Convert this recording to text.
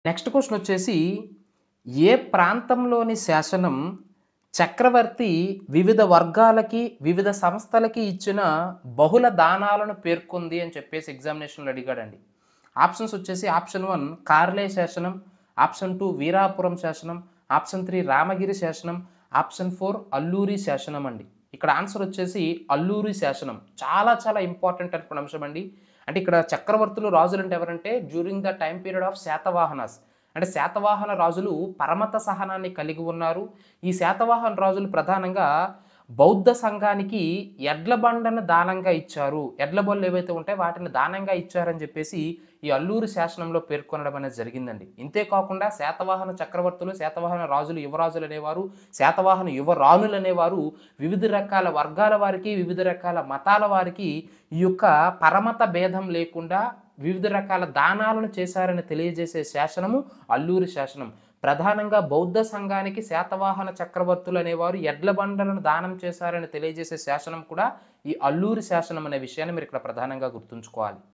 Next question వచ్చేసి, ఏ ప్రాంతంలోని శాసనం చక్రవర్తి వివిధ వర్గాలకి, వివిధ సంస్థలకి ఇచ్చిన బహుళ దానాలను పేర్కొంది అని చెప్పేసి ఎగ్జామినేషన్‌లో అడిగాడండి. ఆప్షన్స్ వచ్చేసి ఆప్షన్ 1 కార్లే శాసనం, ఆప్షన్ 2 వీరాపురం శాసనం, ఆప్షన్ 3 రామగిరి శాసనం, ఆప్షన్ 4 అల్లూరి శాసనం అండి. ఇక్కడ ఆన్సర్ వచ్చేసి అల్లూరి శాసనం. చాలా చాలా ఇంపార్టెంట్ అయినటువంటి అంశం అండి. అంటే ఇక్కడ చక్రవర్తులు, రాజులంటే ఎవరంటే during the time period of Satavahanas. అంటే శాతవాహన రాజులు పరమత సహనాన్ని కలిగి ఉన్నారు. ఈ శాతవాహన రాజులు ప్రధానంగా బౌద్ధ సంఘానికి ఎడ్ల బండను దానంగా ఇచ్చారు. ఎడ్ల బళ్ళు ఏవైతే ఉంటాయో వాటిని దానంగా ఇచ్చారని చెప్పేసి ఈ అల్లూరి శాసనంలో పేర్కొనడం అనేది జరిగిందండి. ఇంతే కాకుండా శాతవాహన చక్రవర్తులు, శాతవాహన రాజులు, యువరాజులు అనేవారు, శాతవాహన యువరాణులు అనేవారు వివిధ రకాల వర్గాల వారికి, వివిధ రకాల మతాల వారికి ఈ యొక్క పరమత భేదం లేకుండా వివిధ రకాల దానాలను చేశారని తెలియజేసే శాసనము అల్లూరి శాసనం. ప్రధానంగా బౌద్ధ సంఘానికి శాతవాహన చక్రవర్తులు అనేవారు ఎడ్ల బండలను దానం చేశారని తెలియజేసే శాసనం కూడా ఈ అల్లూరి శాసనం అనే విషయాన్ని మీరు ఇక్కడ ప్రధానంగా గుర్తుంచుకోవాలి.